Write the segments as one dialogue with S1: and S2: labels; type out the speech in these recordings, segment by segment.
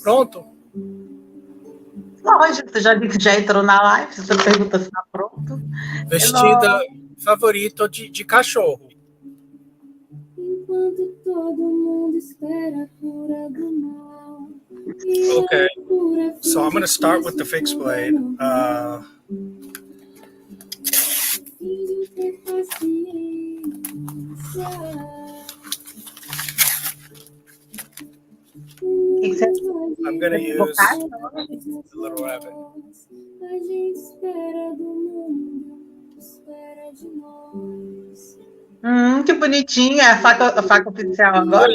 S1: Pronto?
S2: Lógico, tu já entrou na live, você pergunta se tá pronto.
S1: Vestida favorito de cachorro.
S3: Enquanto todo mundo espera a cura do mal.
S1: Okay, so I'm going to start with the fixed blade. I'm going to use a little rabbit.
S2: Que bonitinha, a faca oficial agora.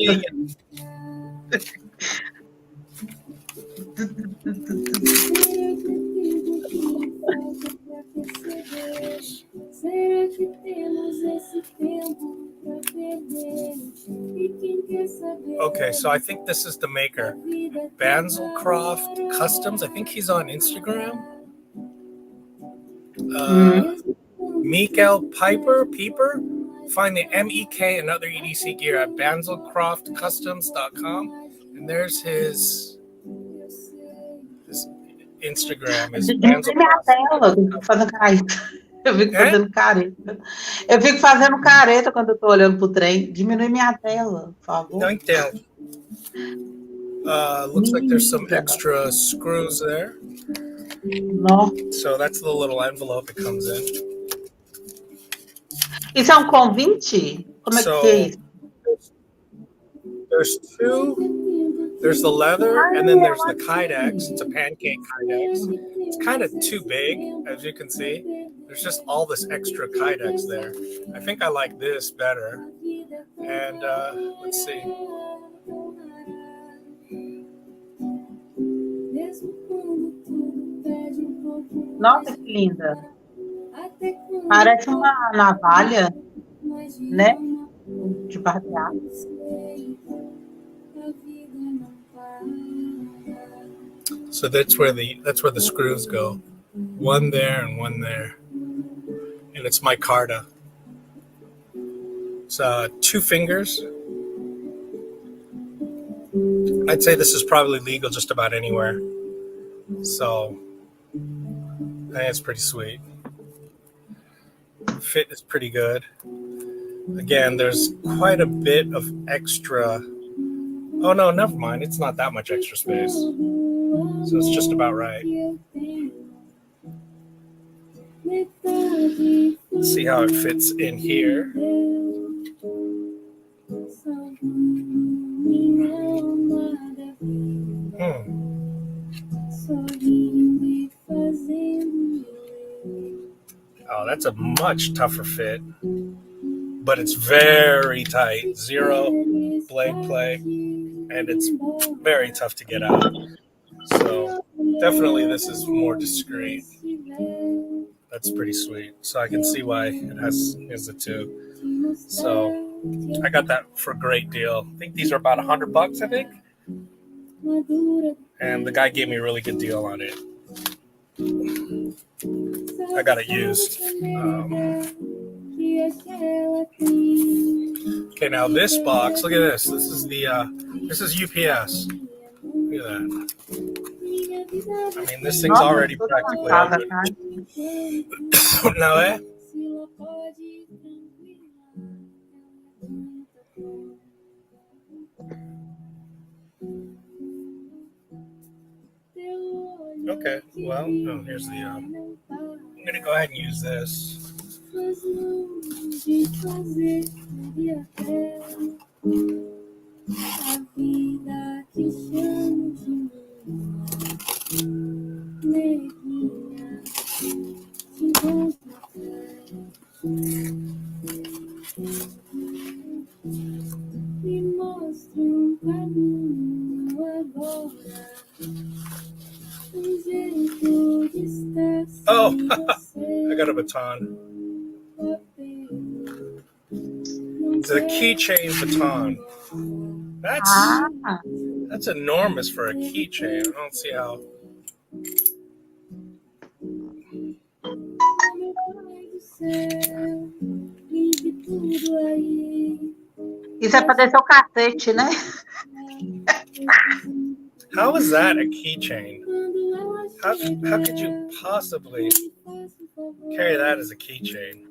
S3: Será que temos esse tempo pra perder? E quem quer saber?
S1: Okay, so I think this is the maker. Battlbox Customs. I think he's on Instagram. Mikael Pieper. Find the MEK and other EDC gear at battleboxcustoms.com. And there's his Instagram.
S2: Diminui minha tela, eu fico fazendo careta. Eu fico fazendo careta quando eu tô olhando pro trem. Diminui minha tela, por favor.
S1: Não entendo. Looks like there's some extra screws there.
S2: No.
S1: So that's the little envelope it comes in.
S2: Isso é convite? Como é que é isso?
S1: There's two. There's the leather, and then there's the Kydex. It's a pancake Kydex. It's kind of too big, as you can see. There's just all this extra Kydex there. I think I like this better. And let's see.
S2: Nossa, que linda. Parece uma navalha, né? De barbear.
S1: So that's where the screws go. One there and one there. And it's micarta. It's 2 fingers. I'd say this is probably legal just about anywhere. So I think it's pretty sweet. Fit is pretty good. Again, there's quite a bit of extra. Oh no, never mind. It's not that much extra space. So it's just about right. Let's see how it fits in here. Oh, that's a much tougher fit, but it's very tight. 0 blade play, and it's very tough to get out. So definitely this is more discreet. That's pretty sweet. So I can see why it has the 2. So I got that for a great deal. I think these are about $100, I think. And the guy gave me a really good deal on it. I got it used. Okay, now this box, look at this. This is UPS. Look at that. I mean, this thing's already practically open. Now, Okay, well, here's the, I'm going to go ahead and use this. Oh, I got a baton. It's a keychain baton. That's enormous for a keychain. I don't see how.
S2: Isso é para descer o cacete, né?
S1: How is that a keychain? How could you possibly carry that as a keychain?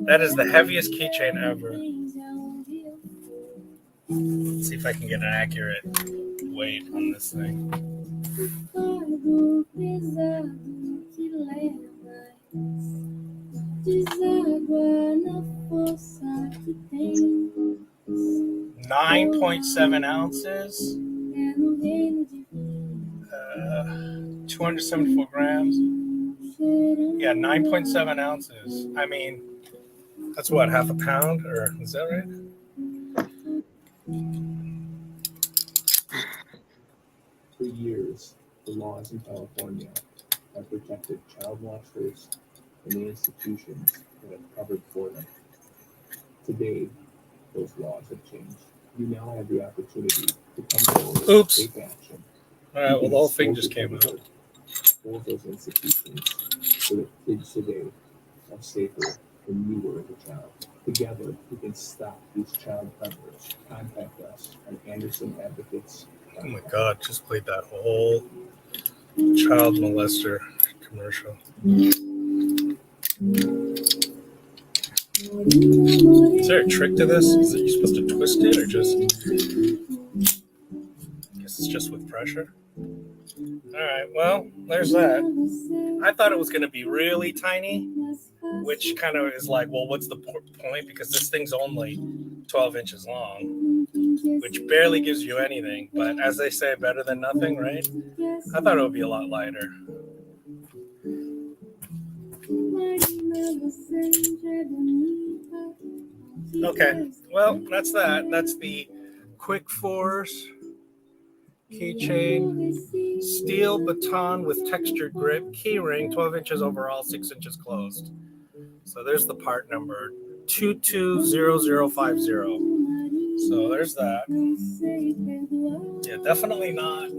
S1: That is the heaviest keychain ever. Let's see if I can get an accurate weight on this thing.
S3: Deságua na força que tem.
S1: 9.7 ounces.
S3: É no reino divino.
S1: 274 grams. Yeah, 9.7 ounces. I mean, that's what, half a pound? Or is that right?
S4: For years, the laws in California have protected child molesters and the institutions that have covered for them. Today, those laws have changed. You now have the opportunity to come forward and take action.
S1: All right, well, the whole thing just came out.
S4: All of those institutions so that kids today are safer than you were as a child. Together, we can stop these child predators. Contact us at Anderson Advocates.
S1: Oh my God, just played that whole child molester commercial. Is there a trick to this? Is it you supposed to twist it or just? I guess it's just with pressure. All right, well, there's that. I thought it was going to be really tiny, which kind of is like, well, what's the point? Because this thing's only 12 inches long, which barely gives you anything. But as they say, better than nothing, right? I thought it would be a lot lighter. Okay, well, that's that. That's the Quick Force keychain, steel baton with textured grip, key ring, 12 inches overall, 6 inches closed. So there's the part number 220050. So there's that. Yeah, definitely not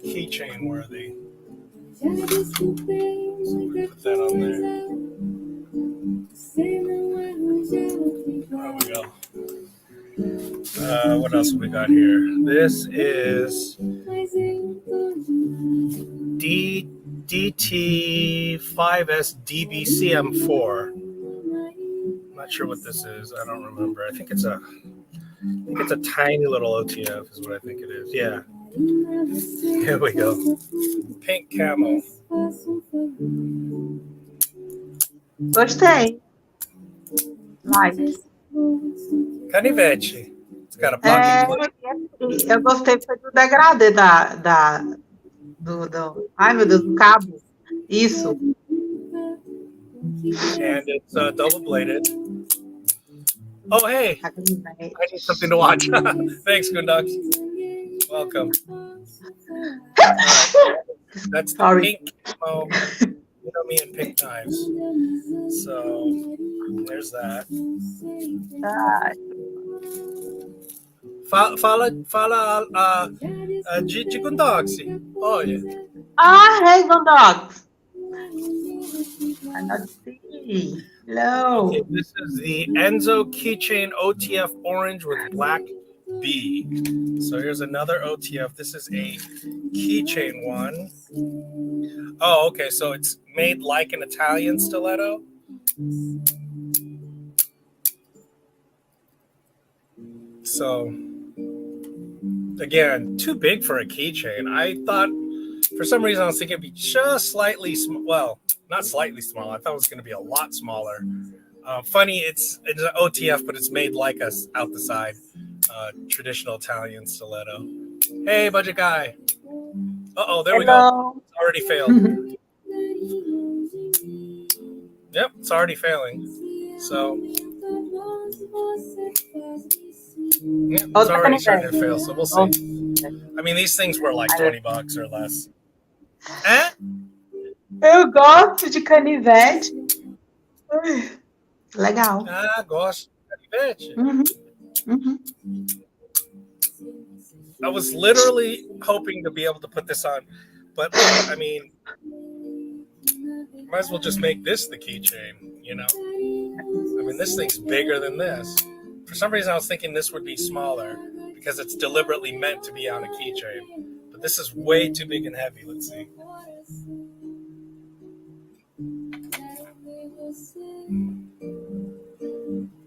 S1: keychain worthy. So put that on there. There we go. What else we got here? This is DT5S DBCM4. Not sure what this is. I don't remember. I think it's a tiny little OTF is what I think it is. Yeah. Here we go. Pink camo.
S2: Gostei. Like.
S1: Canivete. It's got a pocket clip.
S2: Eu gostei foi do degradê do ai meu Deus, do cabo. Isso.
S1: And it's double bladed. Oh, hey. I need something to watch. Thanks, Goondux. Welcome. That's the pink camo. You know me and pink knives. So there's that. Fala de Goondux. Olha.
S2: Ah, hey, Goondux. I not see. Hello.
S1: Okay, this is the Enzo Keychain OTF Orange with Black B. So here's another OTF. This is a keychain one. Oh, okay. So it's made like an Italian stiletto. So again, too big for a keychain. I thought for some reason I was thinking it'd be just slightly well, not slightly small. I thought it was going to be a lot smaller. Funny, it's an OTF, but it's made like a out the side traditional Italian stiletto. Hey, budget guy. Uh-oh, there we go. It's already failed. Yep, it's already failing. So, yeah, it's already starting to fail, so we'll see. I mean, these things were like $20 or less. Eh?
S2: Eu gosto de canivete. Legal.
S1: Ah, gosto de canivete. I was literally hoping to be able to put this on, but I mean, might as well just make this the keychain, you know? I mean, this thing's bigger than this. For some reason, I was thinking this would be smaller, because it's deliberately meant to be on a keychain. But this is way too big and heavy. Let's see.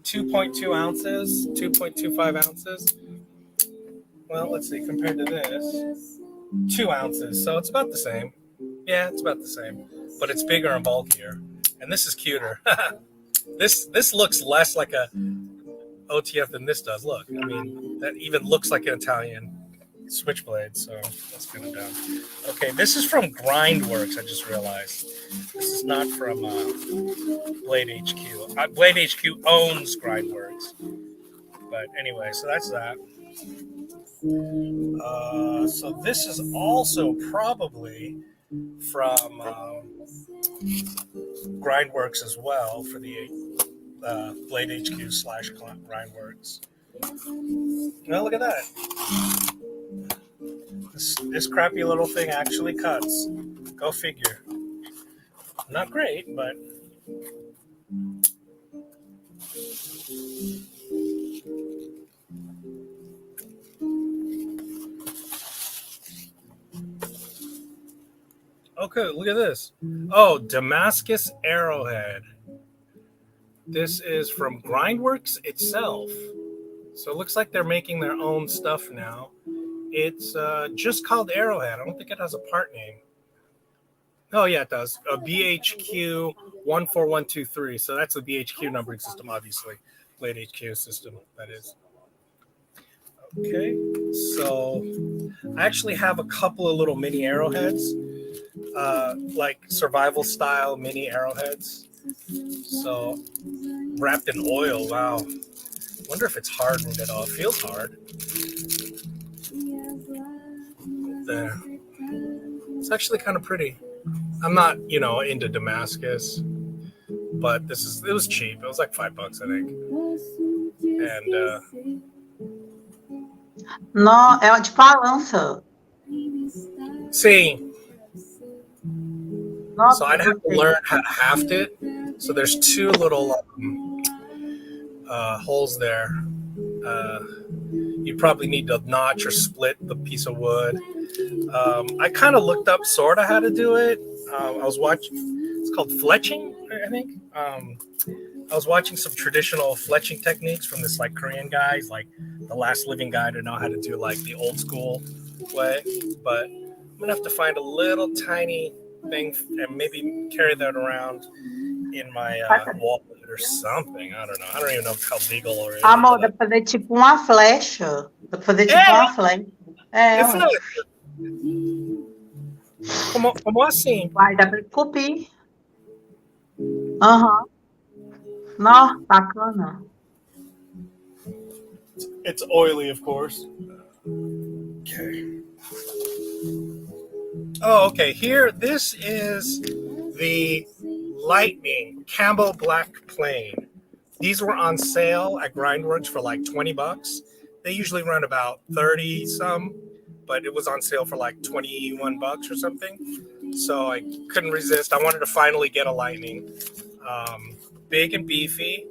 S1: 2.2 ounces, 2.25 ounces. Well, let's see, compared to this, 2 ounces. So it's about the same. Yeah, it's about the same. But it's bigger and bulkier. And this is cuter. This looks less like a OTF than this does. Look, I mean, that even looks like an Italian switchblade. So that's kind of dumb. Okay, this is from Grindworks, I just realized. This is not from Blade HQ. Blade HQ owns Grindworks. But anyway, so that's that. So this is also probably from Grindworks as well for the Blade HQ / Grindworks. Well, look at that. This crappy little thing actually cuts. Go figure. Not great, but okay, look at this. Oh, Damascus Arrowhead. This is from Grindworks itself. So it looks like they're making their own stuff now. It's just called Arrowhead. I don't think it has a part name. Oh, yeah, it does. BHQ 14123. So that's the BHQ numbering system, obviously. Blade HQ system, that is. Okay, so I actually have a couple of little mini arrowheads, like survival style mini arrowheads. So wrapped in oil. Wow. Wonder if it's hardened at all. It feels hard. There. It's actually kind of pretty. I'm not, into Damascus, but it was cheap. It was like $5, I think. And
S2: Não, é de balança.
S1: see,
S2: Nossa,
S1: so I'd have to learn how to haft it. So there's two little holes there. You probably need to notch or split the piece of wood. I kind of looked up sort of how to do it. I was watching, it's called fletching, I think. I was watching some traditional fletching techniques from this like Korean guy. He's like the last living guy to know how to do like the old school way. But I'm gonna have to find a little tiny thing and maybe carry that around in my wallet or something. I don't know. I don't even know if it's legal or anything.
S2: Amor, dá pra fazer tipo uma flecha. Dá pra fazer tipo uma flecha. É,
S1: como assim?
S2: vai, dá pra esculpir. Aham. Nossa, bacana.
S1: It's oily, of course. Okay. Oh, okay. Here, this is the Lightning Cambo Black Plane. These were on sale at Grindworks for like $20. They usually run about 30 some, but it was on sale for like $21 or something. So I couldn't resist. I wanted to finally get a Lightning. Big and beefy.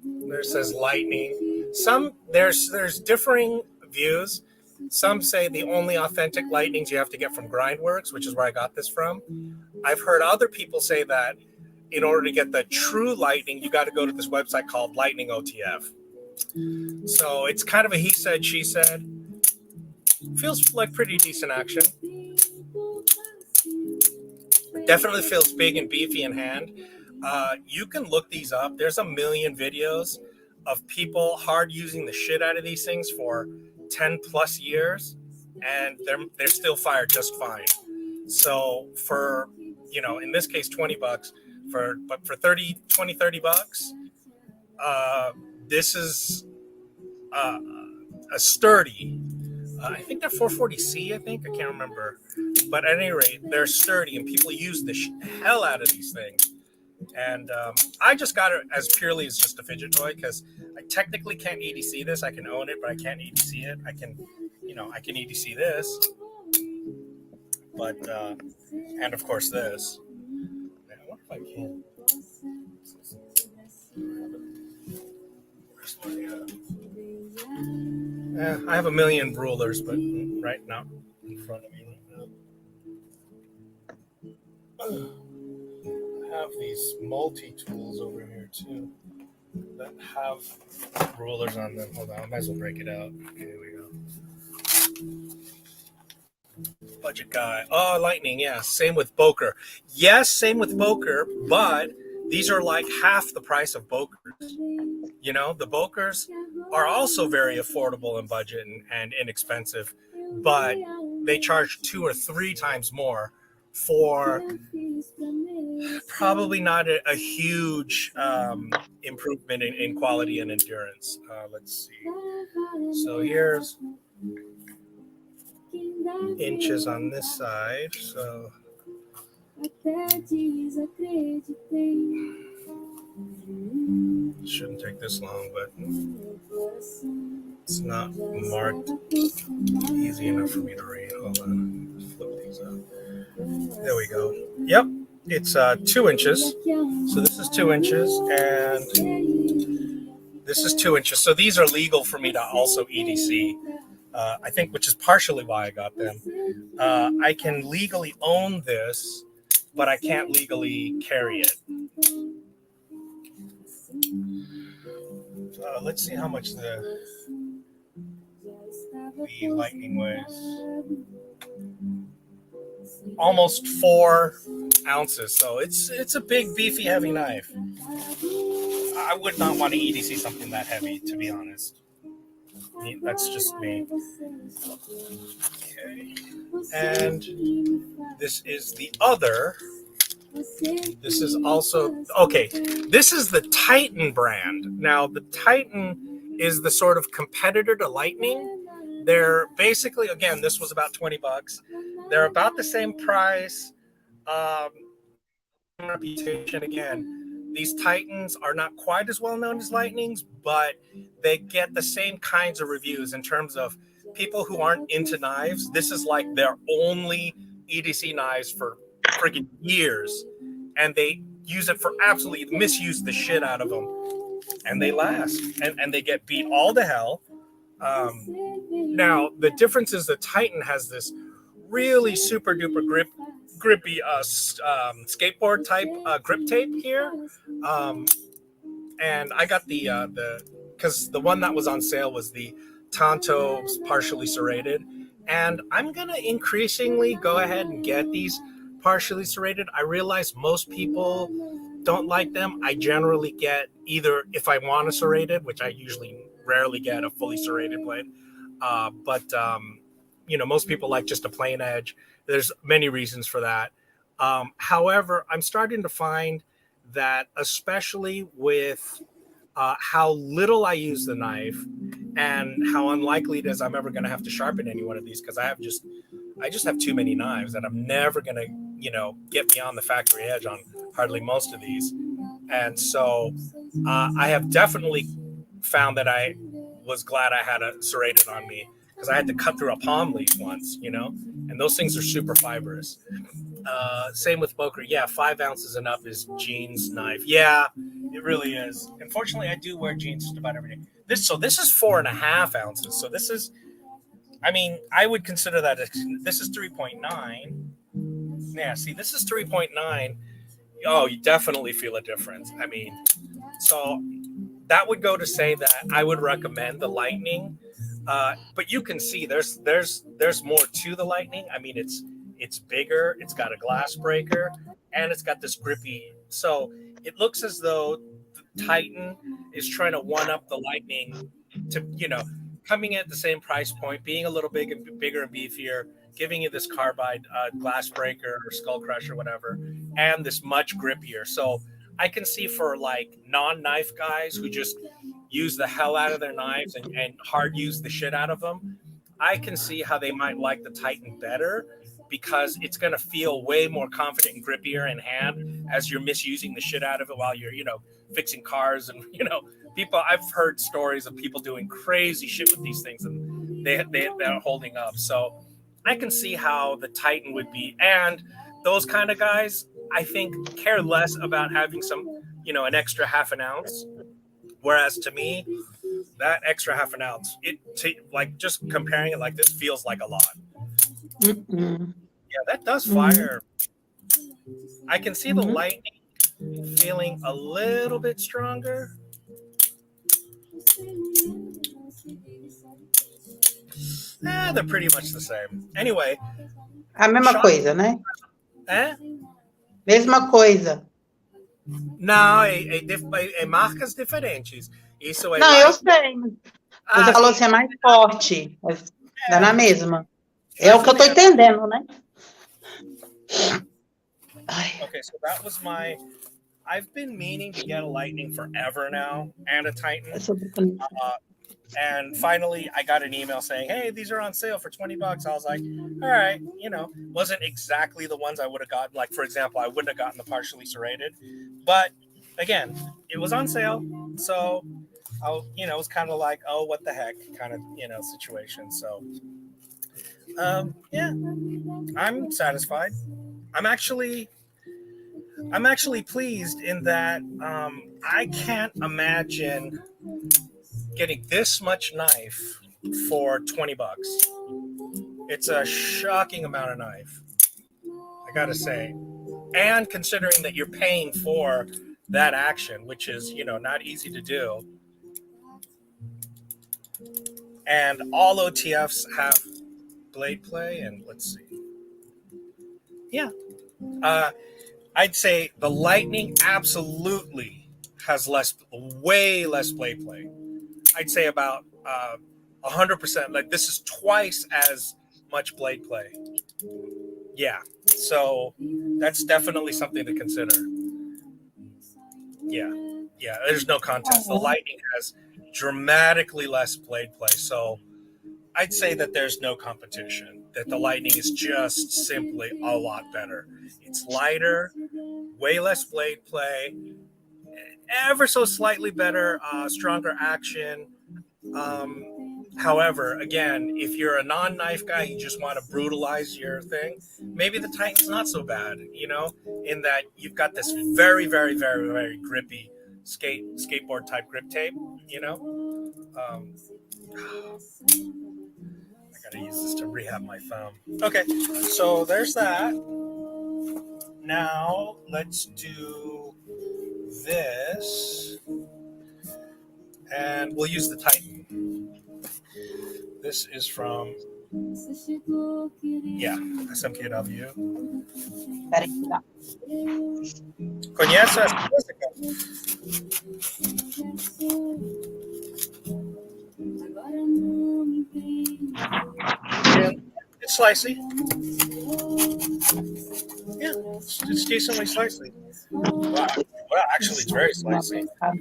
S1: There says Lightning. There's differing views. Some say the only authentic Lightnings you have to get from Grindworks, which is where I got this from. I've heard other people say that in order to get the true Lightning, you got to go to this website called Lightning OTF. So it's kind of a he said, she said. Feels like pretty decent action. Definitely feels big and beefy in hand. You can look these up. There's a million videos of people hard using the shit out of these things for 10 plus years, and they're still fired just fine. So for, in this case, $20, but for $30 this is a sturdy. I think they're 440C, I can't remember. But at any rate, they're sturdy, and people use the hell out of these things. And I just got it as purely as just a fidget toy because I technically can't EDC this. I can own it, but I can't EDC it. I can EDC this. But, and of course this. I wonder if I can. Where's my I have a million rulers, but right now in front of me right now. I have these multi-tools over here too that have rulers on them. Hold on, I might as well break it out. Okay, here we go. Budget guy. Oh, lightning. Yeah. Same with Boker. Yes, same with Boker, but these are like half the price of Bokers. You know, the Bokers are also very affordable in budget and inexpensive, but they charge 2 or 3 times more for probably not a huge improvement in quality and endurance. Let's see. So here's inches on this side. So shouldn't take this long, but it's not marked easy enough for me to read. Hold on, flip these up. There we go. Yep, it's 2 inches. So this is 2 inches, and this is 2 inches. So these are legal for me to also EDC. I think, which is partially why I got them. I can legally own this, but I can't legally carry it. Let's see how much the lightning weighs. Almost 4 ounces. So it's a big, beefy, heavy knife. I would not want to EDC something that heavy, to be honest. That's just me. Okay. And this is the other. This is also, okay, this is the Titan brand. Now, the Titan is the sort of competitor to Lightning. They're basically, again, this was about $20. They're about the same price. Reputation, again. These Titans are not quite as well known as Lightnings, but they get the same kinds of reviews in terms of people who aren't into knives. This is like their only EDC knives for freaking years, and they use it for absolutely misuse the shit out of them, and they last, and they get beat all to hell. Now, the difference is the Titan has this really super duper grippy skateboard type grip tape here, and I got the because the one that was on sale was the Tonto partially serrated, and I'm gonna increasingly go ahead and get these partially serrated. I realize most people don't like them. I generally get either, if I want a serrated, which I usually rarely get a fully serrated blade, but most people like just a plain edge. There's many reasons for that. However, I'm starting to find that, especially with how little I use the knife and how unlikely it is I'm ever going to have to sharpen any one of these, because I just have too many knives, and I'm never going to, get beyond the factory edge on hardly most of these. And so I have definitely found that I was glad I had a serrated on me, because I had to cut through a palm leaf once, and those things are super fibrous. Same with Boker. Yeah, 5 ounces and up is Jean's knife. Yeah, it really is. Unfortunately, I do wear jeans just about every day. This is 4.5 ounces. So this is, I would consider that this is 3.9. Yeah, see, this is 3.9. Oh, you definitely feel a difference. So that would go to say that I would recommend the Lightning. But you can see there's more to the Lightning. It's bigger, it's got a glass breaker, and it's got this grippy. So it looks as though the Titan is trying to one up the Lightning to, coming at the same price point, being a little bigger and beefier, giving you this carbide glass breaker or skull crusher, whatever, and this much grippier. So I can see for like non-knife guys who just use the hell out of their knives and hard use the shit out of them, I can see how they might like the Titan better, because it's going to feel way more confident and grippier in hand as you're misusing the shit out of it while you're, fixing cars. And, people, I've heard stories of people doing crazy shit with these things, and they're holding up. So I can see how the Titan would be. And those kind of guys, I think, care less about having some, an extra half an ounce. Whereas to me, that extra half an ounce, like just comparing it like this feels like a lot.
S2: Mm-mm.
S1: Yeah, that does
S2: Mhm.
S1: fire. I can see the lightning feeling a little bit stronger. They're pretty much the same. Anyway,
S2: A mesma
S1: shot.
S2: coisa, né? Mesma coisa.
S1: Não, é marcas diferentes. Isso é
S2: Não, eu
S1: light.
S2: sei. Você falou assim, é mais forte. Mas dá na mesma. É o que eu tô entendendo, né?
S1: Okay, so that was I've been meaning to get a Lightning forever now and a Titan. And finally, I got an email saying, "Hey, these are on sale for $20." I was like, "All right," wasn't exactly the ones I would have gotten. Like, for example, I wouldn't have gotten the partially serrated, but again, it was on sale, so it was kind of like, "Oh, what the heck," kind of situation. So, yeah, I'm satisfied. I'm actually pleased in that I can't imagine getting this much knife for $20. It's a shocking amount of knife, I gotta say. And considering that you're paying for that action, which is, not easy to do. And all OTFs have blade play, and let's see. Yeah. I'd say the Lightning absolutely has way less blade play. I'd say about 100%. Like, this is twice as much blade play. Yeah, so that's definitely something to consider. Yeah, there's no contest. The Lightning has dramatically less blade play, so I'd say that there's no competition, that the Lightning is just simply a lot better. It's lighter, way less blade play, ever so slightly better, stronger action. However, again, if you're a non-knife guy, you just want to brutalize your thing, maybe the Titan's not so bad, in that you've got this very, very, very, very grippy skateboard type grip tape, I gotta use this to rehab my thumb. Okay, so there's that. Now let's do this, and we'll use the Titan. This is from, SMKW.
S2: Peraí, tá.
S1: Conhece essa música? It's slicey. Yeah, it's decently slicey. Wow, actually, it's very slicey. I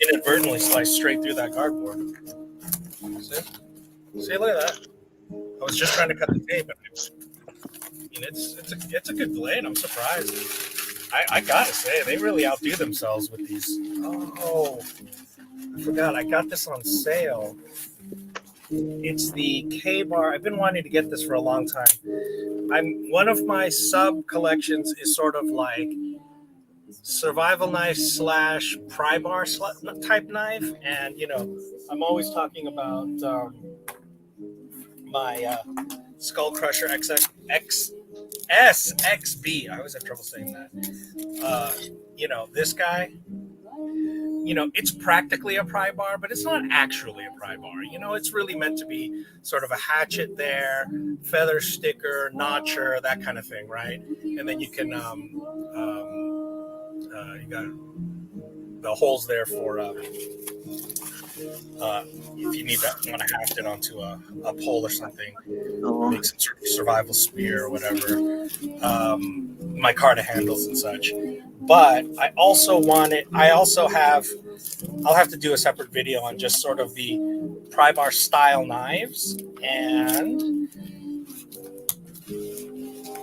S1: inadvertently sliced straight through that cardboard. See, look at that. I was just trying to cut the tape. It's a good blade. I'm surprised. I gotta say, they really outdo themselves with these. Oh, I forgot. I got this on sale. It's the K-Bar. I've been wanting to get this for a long time. One of my sub collections is sort of like survival knife / pry bar type knife, and I'm always talking about my Skull Crusher SXB. I always have trouble saying that. This guy. It's practically a pry bar, but it's not actually a pry bar. It's really meant to be sort of a hatchet there, feather sticker, notcher, that kind of thing, right? And then you can, you got the holes there for if you want to haft it onto a pole or something, make some sort of survival spear or whatever, micarta handles and such. But I'll have to do a separate video on just sort of the pry bar style knives, and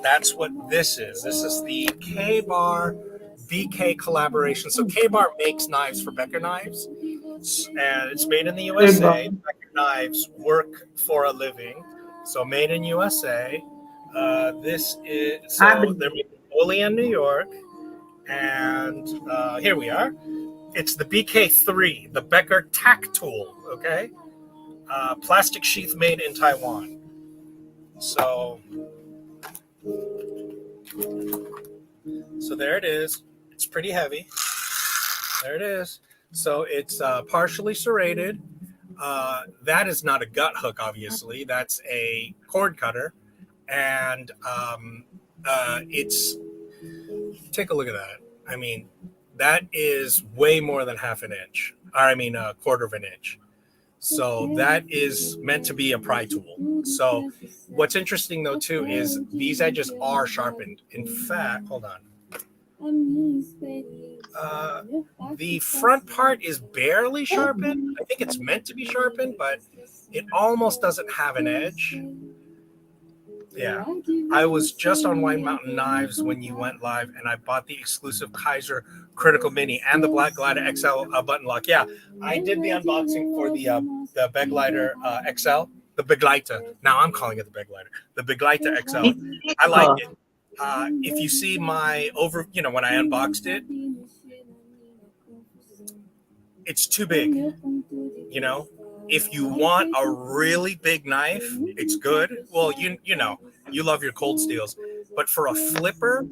S1: that's what this is. This is the K-Bar BK collaboration. So K-Bar makes knives for Becker Knives, and it's made in the USA. Becker Knives work for a living, so made in USA. They're made in Olean, New York, and here we are. It's the BK3, the Becker tack tool, okay? Plastic sheath made in Taiwan. So there it is. It's pretty heavy. There it is. So it's partially serrated. That is not a gut hook, obviously. That's a cord cutter. And it's, take a look at that. I mean, that is way more than half an inch. Or I mean, a quarter of an inch. So that is meant to be a pry tool. So what's interesting, though, too, is these edges are sharpened. In fact, hold on. The front part is barely sharpened. I think it's meant to be sharpened, but it almost doesn't have an edge. Yeah, I was just on White Mountain Knives when you went live, and I bought the exclusive Kaiser Critical Mini and the Black Glider XL button lock. Yeah, I did the unboxing for the Begleiter XL, the Begleiter. Now I'm calling it the Begleiter, the Begleiter XL. I like it. If you see my when I unboxed it, it's too big. If you want a really big knife, it's good. Well, you love your cold steels, but for a flipper,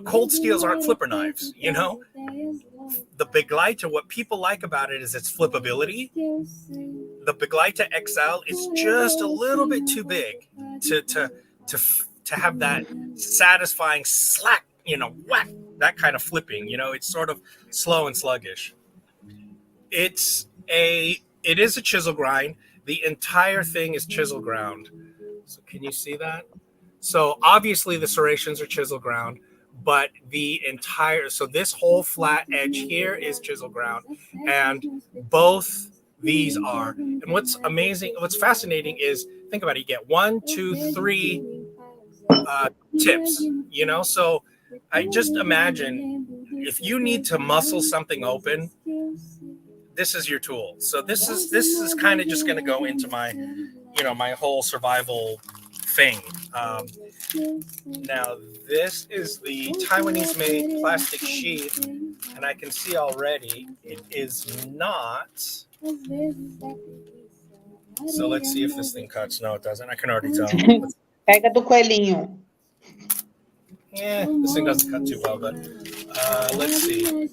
S1: cold steels aren't flipper knives. The Begleiter, what people like about it is its flippability. The Begleiter XL is just a little bit too big to have that satisfying slack, whack, that kind of flipping. It's sort of slow and sluggish. It is a chisel grind. The entire thing is chisel ground. So can you see that? So obviously the serrations are chisel ground, but so this whole flat edge here is chisel ground, and both these are. And what's fascinating is, think about it, you get 1, 2, 3 tips, so I just imagine if you need to muscle something open, this is your tool. So this is kind of just going to go into my, my whole survival thing. Now this is the Taiwanese made plastic sheath, and I can see already it is not. So let's see if this thing cuts. No, it doesn't. I can already tell.
S2: Pega do coelhinho.
S1: Yeah, this thing doesn't cut too well, but let's see.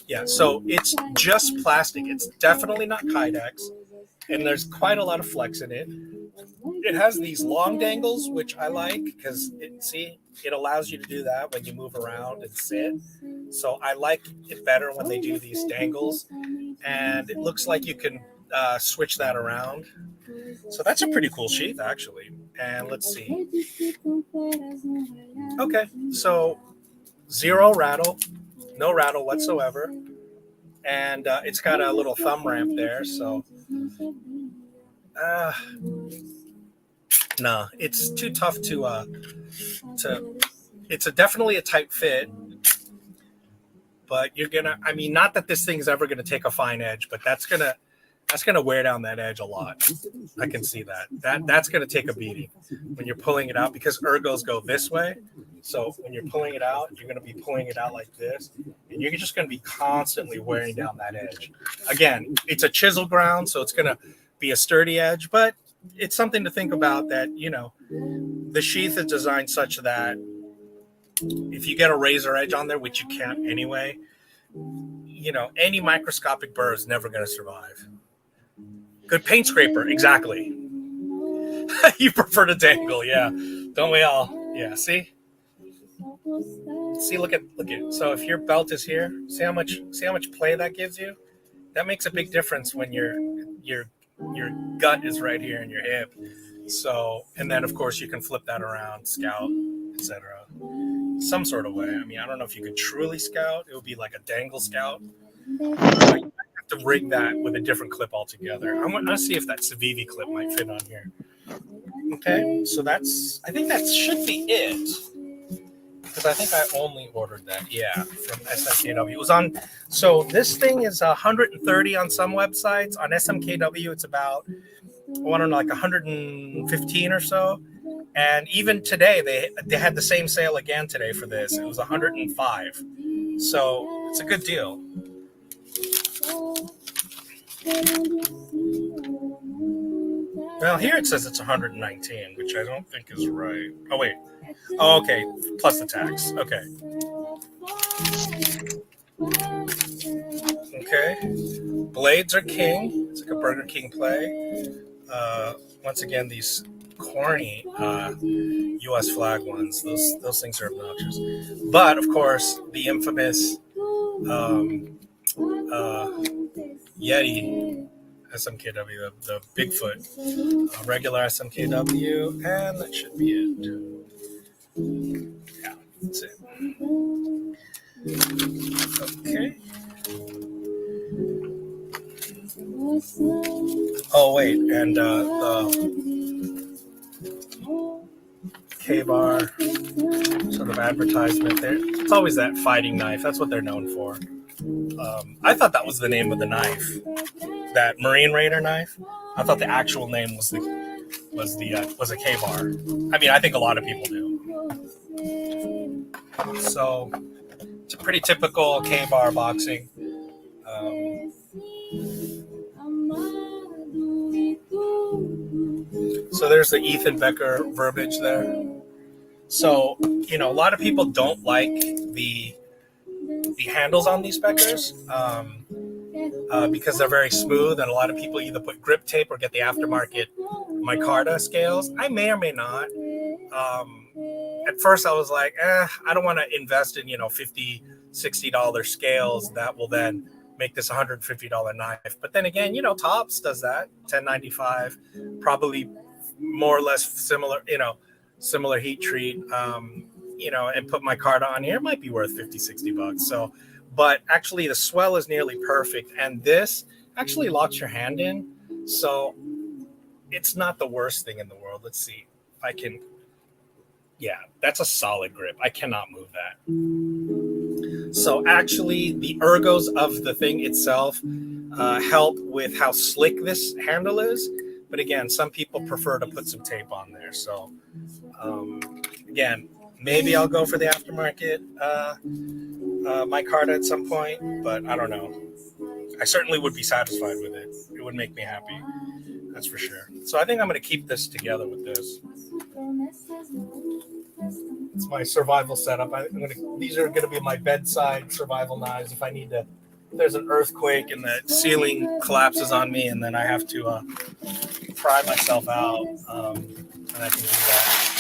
S1: Yeah, so it's just plastic. It's definitely not Kydex, and there's quite a lot of flex in it. It has these long dangles, which I like because it allows you to do that when you move around and sit. So I like it better when they do these dangles, and it looks like you can switch that around. So that's a pretty cool sheath, actually. And let's see. Okay, so zero rattle, no rattle whatsoever. And it's got a little thumb ramp there, so no, it's too tough to it's definitely a tight fit, but not that this thing's ever gonna take a fine edge, but that's gonna wear down that edge a lot. I can see that's gonna take a beating when you're pulling it out, because ergos go this way. So when you're pulling it out, you're going to be pulling it out like this, and you're just going to be constantly wearing down that edge. Again, it's a chisel ground, so it's going to be a sturdy edge, but it's something to think about that, the sheath is designed such that if you get a razor edge on there, which you can't anyway, any microscopic burr is never going to survive. Good paint scraper, exactly. You prefer to dangle, yeah. Don't we all? Yeah, see? See, look at. So if your belt is here, see how much play that gives you? That makes a big difference when your gut is right here in your hip. So, and then of course you can flip that around, scout, etc. Some sort of way. I don't know if you could truly scout. It would be like a dangle scout. You have to rig that with a different clip altogether. I'm gonna see if that Civivi clip might fit on here. Okay, so I think that should be it. Because I think I only ordered that, from SMKW. It was on, so this thing is 130 on some websites. On SMKW, it's about, like 115 or so. And even today, they had the same sale again today for this. It was 105. So it's a good deal. Well, here it says it's 119, which I don't think is right. Oh, wait. Oh, okay. Plus the tax. Okay. Okay. Blades are king. It's like a Burger King play. Once again, these corny U.S. flag ones. Those things are obnoxious. But, of course, the infamous Yeti SMKW, the Bigfoot, regular SMKW, and that should be it. Yeah, that's it. Okay. Oh, wait, and K-Bar sort of advertisement there. It's always that fighting knife. That's what they're known for. I thought that was the name of the knife, that Marine Raider knife. I thought the actual name was a K-Bar. I mean, I think a lot of people do. So it's a pretty typical K-Bar boxing. So there's the Ethan Becker verbiage there. So, a lot of people don't like the handles on these Beckers because they're very smooth, and a lot of people either put grip tape or get the aftermarket micarta scales. I may or may not. At first I was like, I don't want to invest in, $50, $60 scales that will then make this $150 knife. But then again, Topps does that, $10.95, probably more or less similar heat treat, and put my card on here, it might be worth $50, $60. So, but actually the swell is nearly perfect, and this actually locks your hand in. So it's not the worst thing in the world. Let's see if I can. Yeah, that's a solid grip. I cannot move that. So actually the ergos of the thing itself help with how slick this handle is. But again, some people prefer to put some tape on there. So again, maybe I'll go for the aftermarket micarta at some point, but I don't know. I certainly would be satisfied with it. It would make me happy. That's for sure. So I think I'm going to keep this together with this. It's my survival setup. These are going to be my bedside survival knives if I need to. There's an earthquake and the ceiling collapses on me, and then I have to pry myself out, and I can do that.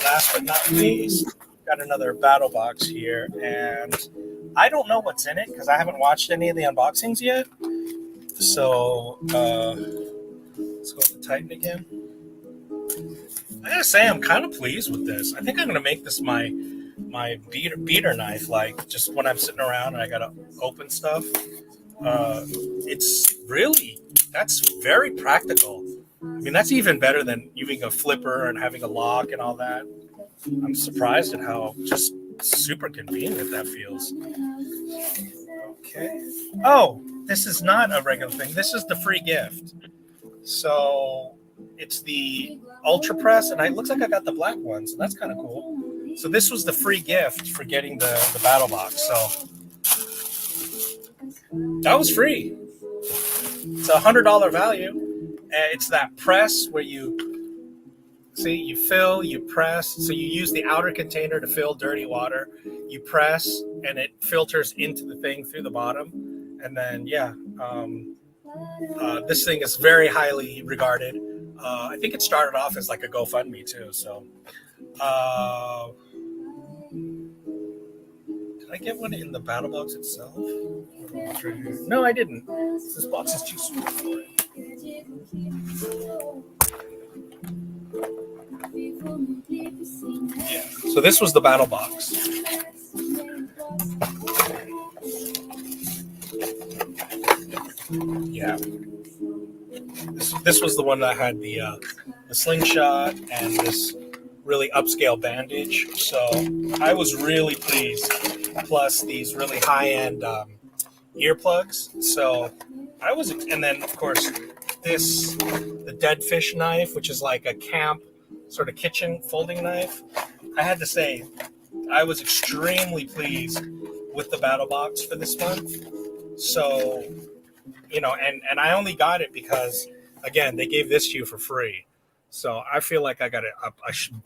S1: Last but not least, got another battle box here, and I don't know what's in it because I haven't watched any of the unboxings yet. So let's go with the Titan again. I gotta say, I'm kind of pleased with this. I think I'm gonna make this my beater knife, like just when I'm sitting around and I gotta open stuff. That's very practical. I mean, that's even better than using a flipper and having a lock and all that. I'm surprised at how just super convenient that feels. Okay. Oh, this is not a regular thing. This is the free gift. So it's the Ultra Press, and it looks like I got the black one, so that's kind of cool. So this was the free gift for getting the battle box. So that was free. It's $100 value. And it's that press where you fill, you press. So you use the outer container to fill dirty water. You press, and it filters into the thing through the bottom. And then, this thing is very highly regarded. I think it started off as like a GoFundMe too. So, did I get one in the battle box itself? No, I didn't. This box is too small for it. Yeah. So this was the battle box. Yeah. This was the one that had the slingshot and this really upscale bandage. So I was really pleased. Plus these really high-end earplugs. So I was, and then of course the dead fish knife, which is like a camp sort of kitchen folding knife. I had to say, I was extremely pleased with the battle box for this month. So, and I only got it because, again, they gave this to you for free. So I feel like I got a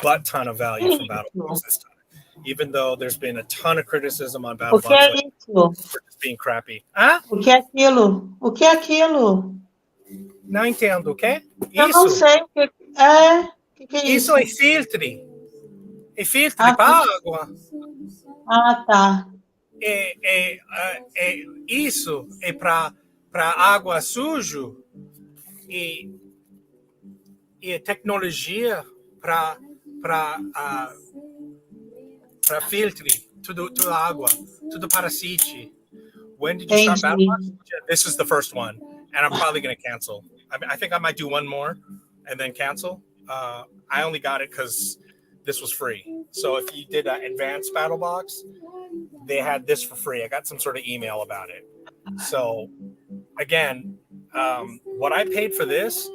S1: butt ton of value from battle box this time, even though there's been a ton of criticism on battle
S2: O que é
S1: box
S2: isso?
S1: for just being crappy. Ah?
S2: O que é aquilo? O que é aquilo?
S1: Não entendo, o quê?
S2: Eu não sei o que é. O que é isso?
S1: Isso é filtro. É filtro
S2: Ah,
S1: para água.
S2: Ah, tá.
S1: Isso é para água sujo e tecnologia para filtrar tudo água, tudo parasite. When did you start
S2: Entendi.
S1: Battlebox? This is the first one, and I'm probably going to cancel. I think I might do one more and then cancel. I only got it because this was free. So if you did an advanced Battlebox, they had this for free. I got some sort of email about it. So again, what I paid for this.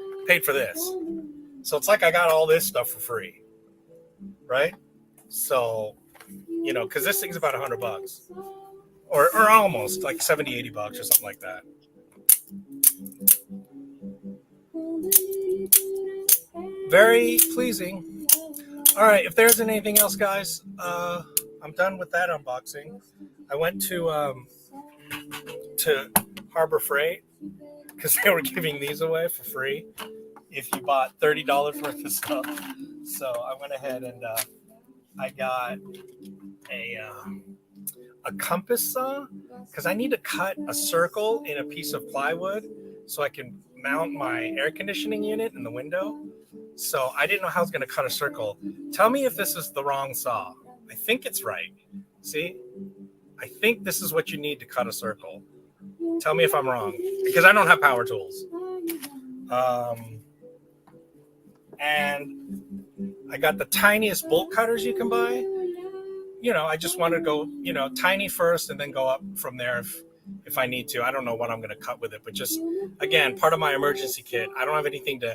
S1: So it's like I got all this stuff for free, right? So, because this thing's about $100 or almost like 70, $80 or something like that. Very pleasing. All right, if there isn't anything else, guys, I'm done with that unboxing. I went to Harbor Freight because they were giving these away for free if you bought $30 worth of stuff. So I went ahead and I got a compass saw because I need to cut a circle in a piece of plywood so I can mount my air conditioning unit in the window. So I didn't know how I was going to cut a circle. Tell me if this is the wrong saw. I think it's right. See? I think this is what you need to cut a circle. Tell me if I'm wrong, because I don't have power tools. And I got the tiniest bolt cutters you can buy. I just want to go, tiny first and then go up from there if I need to. I don't know what I'm going to cut with it, but just, again, part of my emergency kit. I don't have anything to,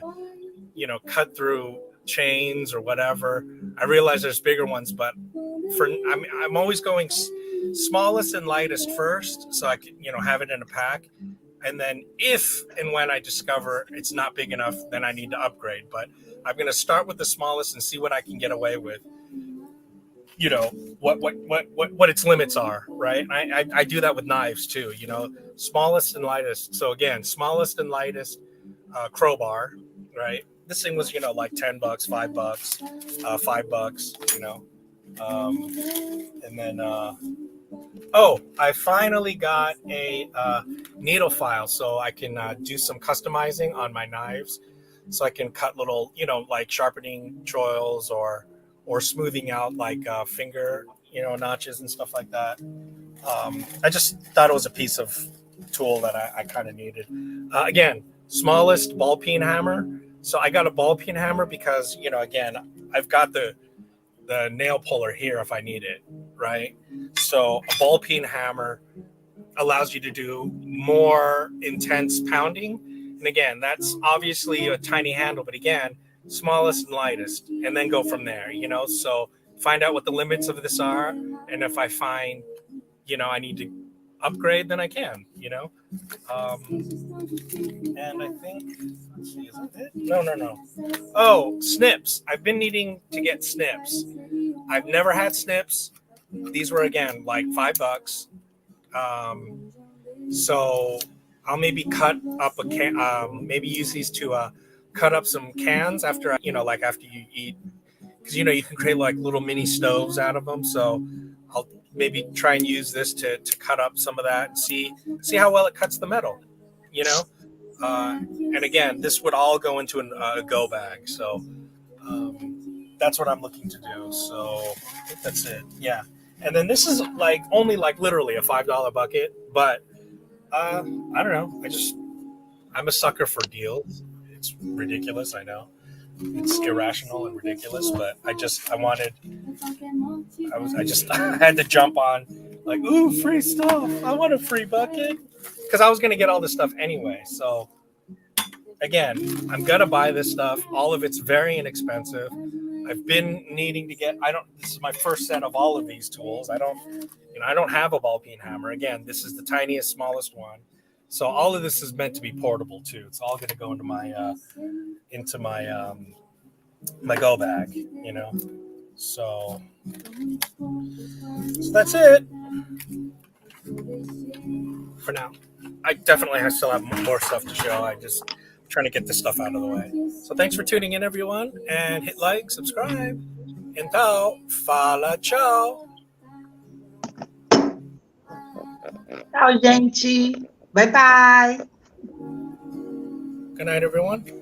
S1: cut through chains or whatever. I realize there's bigger ones, but I'm always going smallest and lightest first, so I can, have it in a pack. And then if and when I discover it's not big enough, then I need to upgrade. But I'm going to start with the smallest and see what I can get away with. What its limits are, right? I do that with knives too. Smallest and lightest. So again, smallest and lightest crowbar, right? This thing was like $10, $5, $5. And then I finally got a needle file so I can do some customizing on my knives, so I can cut little like sharpening choils or smoothing out like finger notches and stuff like that. I just thought it was a piece of tool that I kind of needed. Again, smallest ball peen hammer. So I got a ball peen hammer because again, I've got the nail puller here if I need it, right? So a ball peen hammer allows you to do more intense pounding. And again, that's obviously a tiny handle, but again, smallest and lightest, and then go from there, so find out what the limits of this are. And if I find, I need to upgrade, then I can, and I think, let's see, is that it? No. Oh, snips. I've been needing to get snips. I've never had snips. These were, again, like $5. So I'll maybe cut up a can, maybe use these to cut up some cans after, like after you eat, because, you can create like little mini stoves out of them. So I'll maybe try and use this to cut up some of that and see how well it cuts the metal, and again, this would all go into a go bag. So that's what I'm looking to do. So I think that's it. Yeah. And then this is like only like literally a $5 bucket, but I don't know. I'm a sucker for deals. It's ridiculous. I know it's irrational and ridiculous, but I had to jump on like, ooh, free stuff. I want a free bucket because I was going to get all this stuff anyway. So again, I'm going to buy this stuff. All of it's very inexpensive. I've been needing to get. This is my first set of all of these tools. I don't have a ball peen hammer. Again, this is the tiniest, smallest one. So all of this is meant to be portable too. It's all going to go into my my go bag. So that's it for now. I definitely still have more stuff to show. I just trying to get this stuff out of the way. So thanks for tuning in, everyone, and hit like, subscribe. Então, fala tchau.
S2: Tchau, gente. Bye, bye.
S1: Good night, everyone.